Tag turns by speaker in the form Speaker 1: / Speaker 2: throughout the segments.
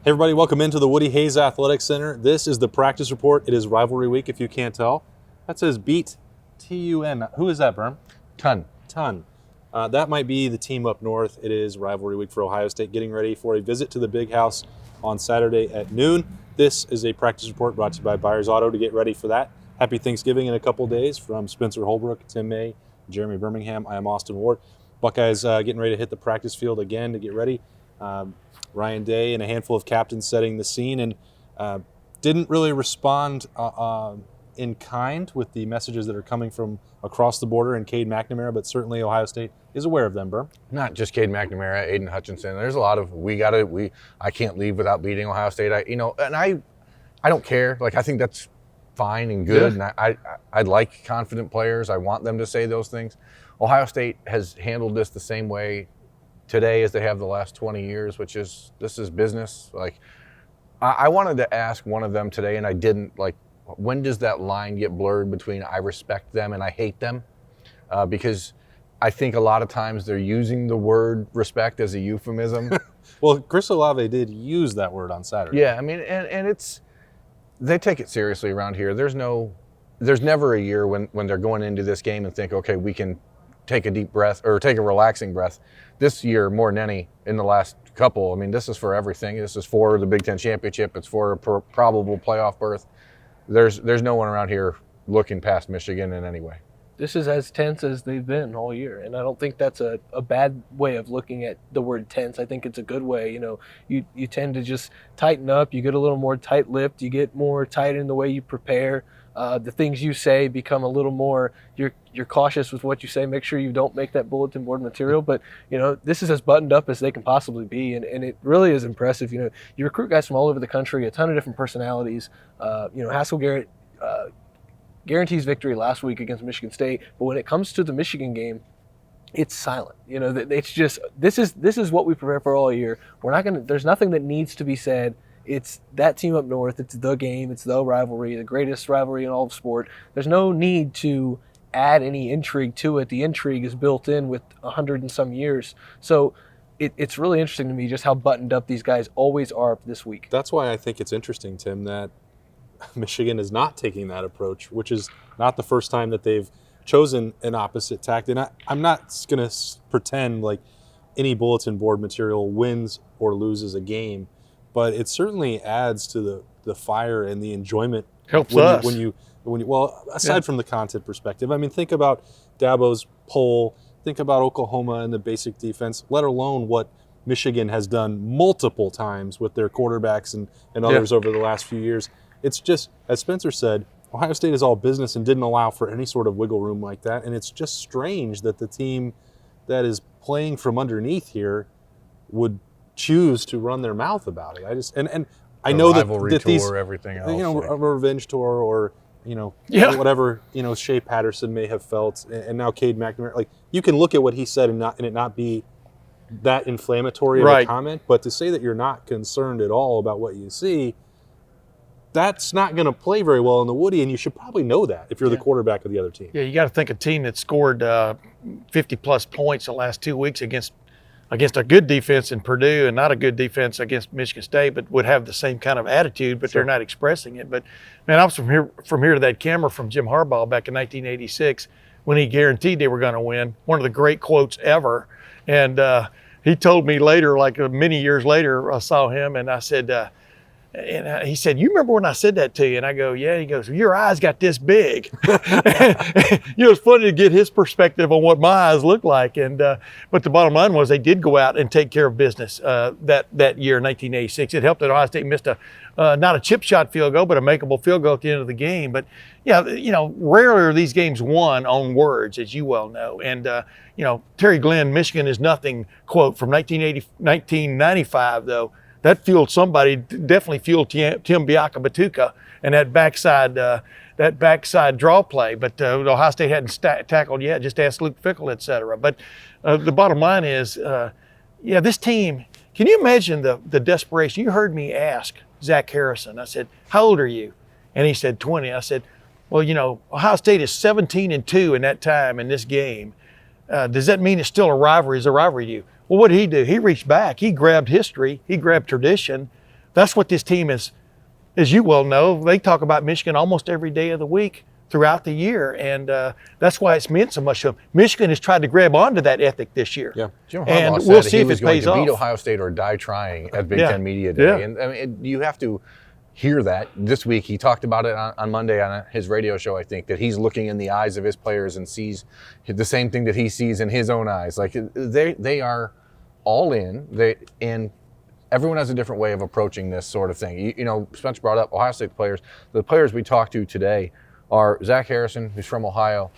Speaker 1: Hey everybody, welcome into the Woody Hayes Athletic Center. This is the practice report. It is rivalry week, if you can't tell. That says beat T-U-N. Who is that, Berm?
Speaker 2: Ton.
Speaker 1: That might be the team up north. It is rivalry week for Ohio State, getting ready for a visit to the Big House on Saturday at noon. This is a practice report brought to you by Byers Auto to get ready for that. Happy Thanksgiving in a couple days from Spencer Holbrook, Tim May, Jeremy Birmingham. I am Austin Ward. Buckeyes getting ready to hit the practice field again to get ready. Ryan Day and a handful of captains setting the scene, and didn't really respond in kind with the messages that are coming from across the border and Cade McNamara, but certainly Ohio State is aware of them, Berm.
Speaker 2: Not just Cade McNamara, Aiden Hutchinson. There's a lot of I can't leave without beating Ohio State. I don't care. Like, I think that's fine and good, yeah. And I like confident players. I want them to say those things. Ohio State has handled this the same way today as they have the last 20 years, which is, this is business. Like, I wanted to ask one of them today, and I didn't. Like, when does that line get blurred between I respect them and I hate them? Because I think a lot of times they're using the word respect as a euphemism.
Speaker 1: Well, Chris Olave did use that word on Saturday.
Speaker 2: Yeah, I mean, and it's, they take it seriously around here. There's never a year when they're going into this game and think, okay, we can take a deep breath or take a relaxing breath. This year, more than any in the last couple, I mean, this is for everything. This is for the Big Ten championship. It's for a probable playoff berth. There's no one around here looking past Michigan in any way.
Speaker 3: This is as tense as they've been all year, and I don't think that's a bad way of looking at the word tense. I think it's a good way. You know, you tend to just tighten up. You get a little more tight-lipped. You get more tight in the way you prepare. The things you say become a little more, you're cautious with what you say. Make sure you don't make that bulletin board material. But, you know, this is as buttoned up as they can possibly be, and it really is impressive. You know, you recruit guys from all over the country, a ton of different personalities. Haskell Garrett guarantees victory last week against Michigan State, but when it comes to the Michigan game, it's silent. You know, it's just, this is what we prepare for all year. There's nothing that needs to be said. It's that team up north. It's the game. It's the rivalry, the greatest rivalry in all of sport. There's no need to add any intrigue to it. The intrigue is built in with 100 and some years. So it's really interesting to me just how buttoned up these guys always are this week.
Speaker 1: That's why I think it's interesting, Tim, that Michigan is not taking that approach, which is not the first time that they've chosen an opposite tact. And I'm not going to pretend like any bulletin board material wins or loses a game, but it certainly adds to the fire and the enjoyment.
Speaker 4: Helps us.
Speaker 1: Well, aside from the content perspective, I mean, think about Dabo's poll, think about Oklahoma and the basic defense, let alone what Michigan has done multiple times with their quarterbacks and others over the last few years. It's just, as Spencer said, Ohio State is all business and didn't allow for any sort of wiggle room like that. And it's just strange that the team that is playing from underneath here would choose to run their mouth about it. I know that these,
Speaker 2: everything else,
Speaker 1: a revenge tour, or whatever Shea Patterson may have felt, and now Cade McNamara. Like, you can look at what he said and it not be that inflammatory of a comment, but to say that you're not concerned at all about what you see, that's not going to play very well in the Woody, and you should probably know that if you're the quarterback of the other team.
Speaker 4: Yeah, you got to think a team that scored 50-plus points the last 2 weeks against a good defense in Purdue and not a good defense against Michigan State, but would have the same kind of attitude, but they're not expressing it. But, man, I was from here to that camera from Jim Harbaugh back in 1986 when he guaranteed they were going to win, one of the great quotes ever. And he told me later, like many years later, I saw him, and I said he said, "You remember when I said that to you?" And I go, "Yeah." He goes, "Your eyes got this big." It's funny to get his perspective on what my eyes look like. And but the bottom line was they did go out and take care of business that year, 1986. It helped that Ohio State missed not a chip shot field goal, but a makeable field goal at the end of the game. But yeah, rarely are these games won on words, as you well know. And Terry Glenn, Michigan is nothing quote from 1995 though. That fueled somebody, definitely fueled Tim Biaka-Batuka and that backside draw play. But Ohio State hadn't tackled yet. Just ask Luke Fickell, et cetera. But the bottom line is, this team, can you imagine the desperation? You heard me ask Zach Harrison. I said, "How old are you?" And he said, 20. I said, well, Ohio State is 17-2 in that time in this game. Does that mean it's still a rivalry? Is a rivalry to you? Well, what did he do? He reached back. He grabbed history. He grabbed tradition. that's what this team is. As you well know, they talk about Michigan almost every day of the week throughout the year, and that's why it's meant so much to them. Michigan has tried to grab onto that ethic this year.
Speaker 1: Yeah.
Speaker 2: Jim
Speaker 4: And
Speaker 2: Harbaugh
Speaker 4: we'll
Speaker 2: said
Speaker 4: see
Speaker 2: he
Speaker 4: if
Speaker 2: was
Speaker 4: it
Speaker 2: going
Speaker 4: pays
Speaker 2: to beat
Speaker 4: off.
Speaker 2: Ohio State or die trying at Big
Speaker 4: Yeah.
Speaker 2: Ten Media Day.
Speaker 4: Yeah.
Speaker 2: And I mean, you have to hear that. This week, he talked about it on Monday on his radio show, I think, that he's looking in the eyes of his players and sees the same thing that he sees in his own eyes. Like, they are all in. And everyone has a different way of approaching this sort of thing. You know, Spencer brought up Ohio State players. The players we talked to today are Zach Harrison, who's from Ohio,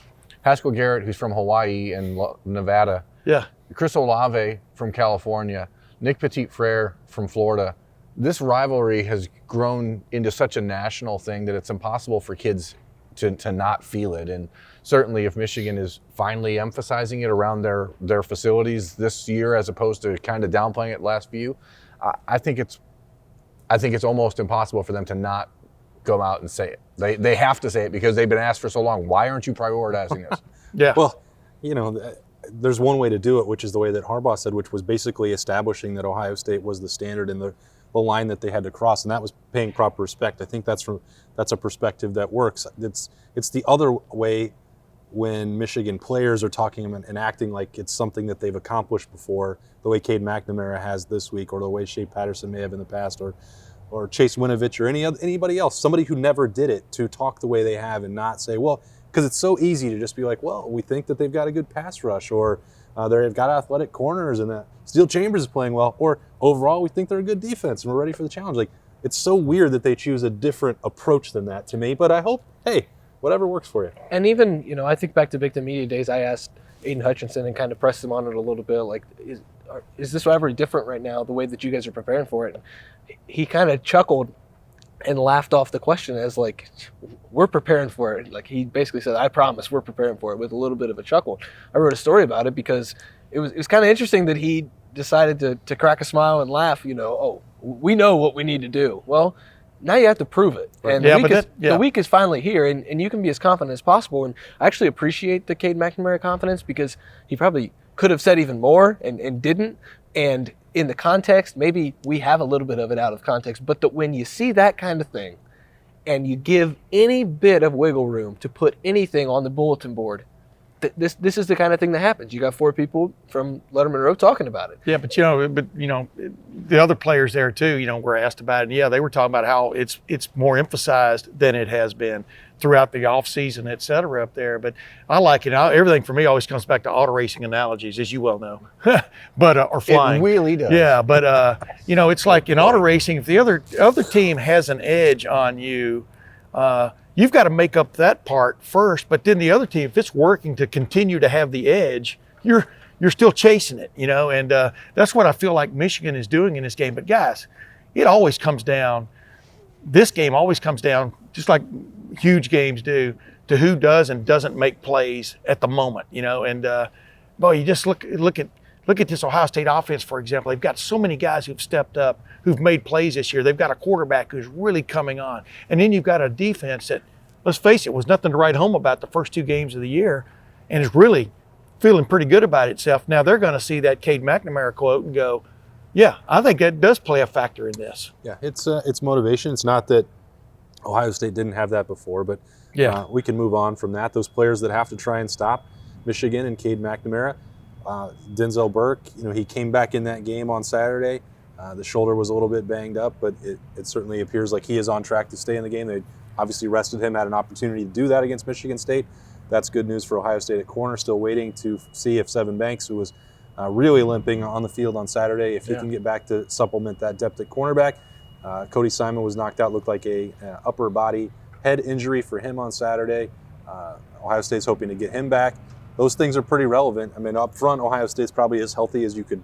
Speaker 2: Haskell Garrett, who's from Hawaii and Nevada,
Speaker 4: Yeah.
Speaker 2: Chris Olave from California, Nick Petit-Frere from Florida. This rivalry has grown into such a national thing that it's impossible for kids to not feel it. And certainly if Michigan is finally emphasizing it around their facilities this year as opposed to kind of downplaying it last few, I think it's almost impossible for them to not go out and say it. They have to say it because they've been asked for so long. Why aren't you prioritizing this?
Speaker 4: Yeah.
Speaker 1: Well, you know, there's one way to do it, which is the way that Harbaugh said, which was basically establishing that Ohio State was the standard and the line that they had to cross, and that was paying proper respect. I think that's a perspective that works. It's the other way when Michigan players are talking and acting like it's something that they've accomplished before, the way Cade McNamara has this week, or the way Shea Patterson may have in the past, or Chase Winovich, or anybody else, somebody who never did it, to talk the way they have and not say, well, because it's so easy to just be like, well, we think that they've got a good pass rush, or they've got athletic corners, and that Steel Chambers is playing well, or overall we think they're a good defense and we're ready for the challenge. Like, it's so weird that they choose a different approach than that to me, but I hope, hey, whatever works for you.
Speaker 3: And even, you know, I think back to Big Ten Media Days, I asked Aiden Hutchinson and kind of pressed him on it a little bit, like, is this rivalry different right now, the way that you guys are preparing for it? And he kind of chuckled and laughed off the question as like, we're preparing for it. Like, he basically said, I promise we're preparing for it, with a little bit of a chuckle. I wrote a story about it because it was kind of interesting that he decided to crack a smile and laugh, you know, oh, we know what we need to do. Well, now you have to prove it. And the week is finally here, and you can be as confident as possible. And I actually appreciate the Cade McNamara confidence, because he probably could have said even more and didn't. And in the context, maybe we have a little bit of it out of context, but when you see that kind of thing and you give any bit of wiggle room to put anything on the bulletin board, this is the kind of thing that happens. You got 4 people from Lettermen Row talking about it.
Speaker 4: Yeah, but you know, the other players there too, you know, were asked about it. And yeah, they were talking about how it's more emphasized than it has been throughout the off season, et cetera, up there. But I like it. Everything for me always comes back to auto racing analogies, as you well know, but or flying.
Speaker 2: It really does.
Speaker 4: Yeah, but you know, it's like in auto racing, if the other team has an edge on you, you've got to make up that part first. But then the other team, if it's working to continue to have the edge, you're still chasing it, you know. And that's what I feel like Michigan is doing in this game. But guys, it always comes down. This game always comes down, just like huge games do, to who does and doesn't make plays at the moment, you know. And boy, you just look at this Ohio State offense, for example. They've got so many guys who've stepped up, who've made plays this year. They've got a quarterback who's really coming on, and then you've got a defense that, let's face it, was nothing to write home about the first 2 games of the year, and is really feeling pretty good about itself. Now they're going to see that Cade McNamara quote and go, yeah, I think that does play a factor in this.
Speaker 1: Yeah, it's motivation. It's not that Ohio State didn't have that before, but we can move on from that. Those players that have to try and stop Michigan and Cade McNamara, Denzel Burke, you know, he came back in that game on Saturday. The shoulder was a little bit banged up, but it certainly appears like he is on track to stay in the game. They obviously rested him, had an opportunity to do that against Michigan State. That's good news for Ohio State at corner. Still waiting to see if Seven Banks, who was really limping on the field on Saturday, if he can get back to supplement that depth at cornerback. Cody Simon was knocked out, looked like a upper body head injury for him on Saturday. Ohio State's hoping to get him back. Those things are pretty relevant. I mean, up front, Ohio State's probably as healthy as you could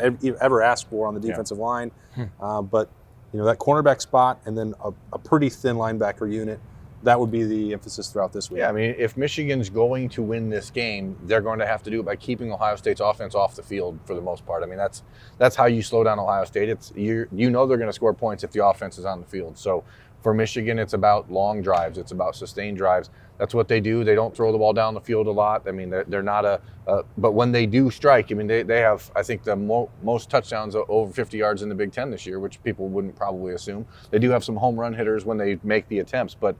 Speaker 1: ever ask for on the defensive line. But you know, that cornerback spot and then a pretty thin linebacker unit, that would be the emphasis throughout this week.
Speaker 2: Yeah, I mean, if Michigan's going to win this game, they're going to have to do it by keeping Ohio State's offense off the field for the most part. I mean, that's how you slow down Ohio State. You know they're going to score points if the offense is on the field. So For Michigan, it's about long drives. It's about sustained drives. That's what they do. They don't throw the ball down the field a lot. I mean, they're not but when they do strike, I mean, they have, I think, the most touchdowns over 50 yards in the Big Ten this year, which people wouldn't probably assume. They do have some home run hitters when they make the attempts, but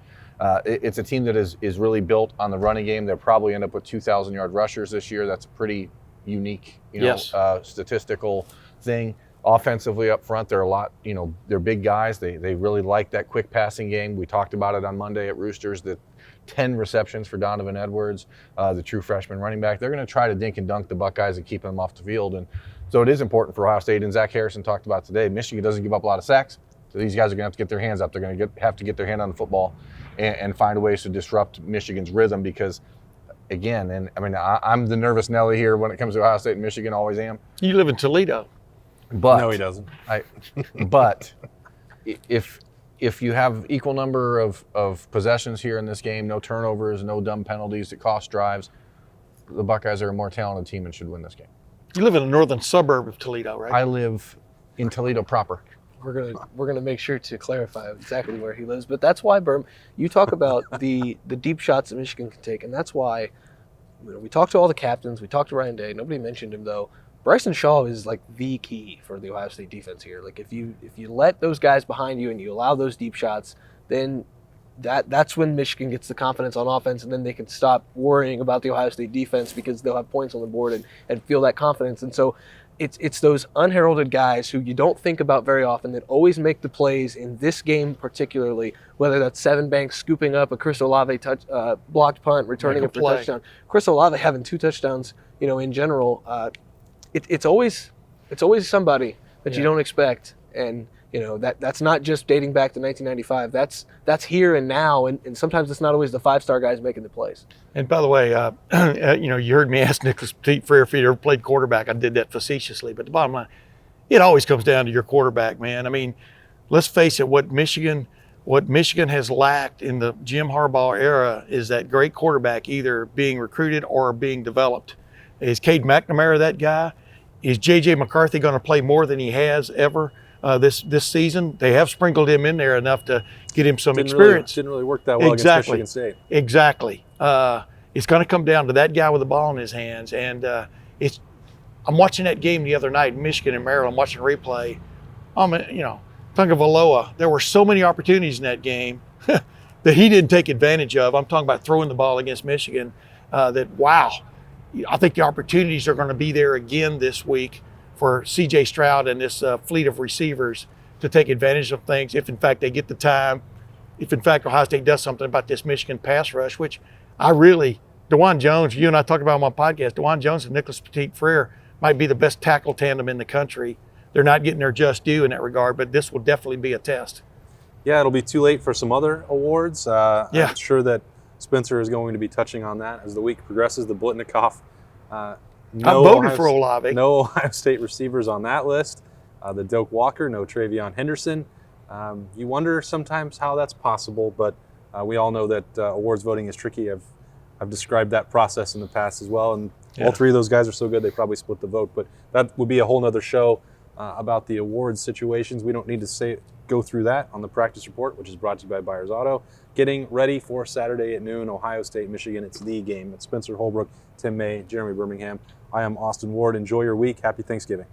Speaker 2: it's a team that is really built on the running game. They'll probably end up with 2,000-yard rushers this year. That's a pretty unique, statistical thing. Offensively up front, they're a lot, they're big guys. They really like that quick passing game. We talked about it on Monday at Roosters, the 10 receptions for Donovan Edwards, the true freshman running back. They're going to try to dink and dunk the Buckeyes and keep them off the field. And so it is important for Ohio State. And Zach Harrison talked about today, Michigan doesn't give up a lot of sacks. So these guys are going to have to get their hands up. They're going to have to get their hand on the football and find ways to disrupt Michigan's rhythm because, again, and I mean, I'm the nervous Nelly here when it comes to Ohio State and Michigan, always am.
Speaker 4: You live in Toledo.
Speaker 2: But
Speaker 1: no, he doesn't.
Speaker 2: But if you have equal number of possessions here in this game, no turnovers, no dumb penalties that cost drives, the Buckeyes are a more talented team and should win this game.
Speaker 4: You live in a northern suburb of Toledo, right?
Speaker 2: I live in Toledo proper.
Speaker 3: We're gonna make sure to clarify exactly where he lives, but that's why, Berm, you talk about the deep shots that Michigan can take, and that's why we talked to all the captains, we talked to Ryan Day. Nobody mentioned him though. Bryson Shaw is like the key for the Ohio State defense here. Like if you let those guys behind you and you allow those deep shots, then that's when Michigan gets the confidence on offense, and then they can stop worrying about the Ohio State defense because they'll have points on the board and feel that confidence. And so it's those unheralded guys who you don't think about very often that always make the plays in this game particularly, whether that's Seven Banks scooping up a Chris Olave blocked punt, returning it for a touchdown. Chris Olave having 2 touchdowns, in general, it's always somebody that you don't expect, and that's not just dating back to 1995. That's here and now, and sometimes it's not always the 5-star guys making the plays.
Speaker 4: And by the way, you heard me ask Nicholas Petit-Frere if he'd ever played quarterback. I did that facetiously, but the bottom line, it always comes down to your quarterback, man. I mean, let's face it, what Michigan has lacked in the Jim Harbaugh era is that great quarterback either being recruited or being developed. Is Cade McNamara that guy? Is J.J. McCarthy going to play more than he has ever this season? They have sprinkled him in there enough to get him some experience.
Speaker 1: Didn't really work that well against Michigan State.
Speaker 4: Exactly. It's going to come down to that guy with the ball in his hands. And I'm watching that game the other night, Michigan and Maryland, watching a replay. Tagovailoa, there were so many opportunities in that game that he didn't take advantage of. I'm talking about throwing the ball against Michigan. I think the opportunities are going to be there again this week for C.J. Stroud and this fleet of receivers to take advantage of things if, in fact, they get the time, if, in fact, Ohio State does something about this Michigan pass rush, which DeJuan Jones, you and I talked about on my podcast, DeJuan Jones and Nicholas Petit-Frere might be the best tackle tandem in the country. They're not getting their just due in that regard, but this will definitely be a test.
Speaker 1: Yeah, it'll be too late for some other awards. I'm sure that Spencer is going to be touching on that as the week progresses. The Blitnikoff.
Speaker 4: I voted for Olave.
Speaker 1: No Ohio State receivers on that list. The Doak Walker, no Travion Henderson. You wonder sometimes how that's possible, but we all know that awards voting is tricky. I've described that process in the past as well, and all 3 of those guys are so good they probably split the vote. But that would be a whole nother show about the awards situations. We don't need to go through that on the practice report, which is brought to you by Byers Auto. Getting ready for Saturday at noon, Ohio State, Michigan. It's the game. It's Spencer Holbrook, Tim May, Jeremy Birmingham. I am Austin Ward. Enjoy your week. Happy Thanksgiving.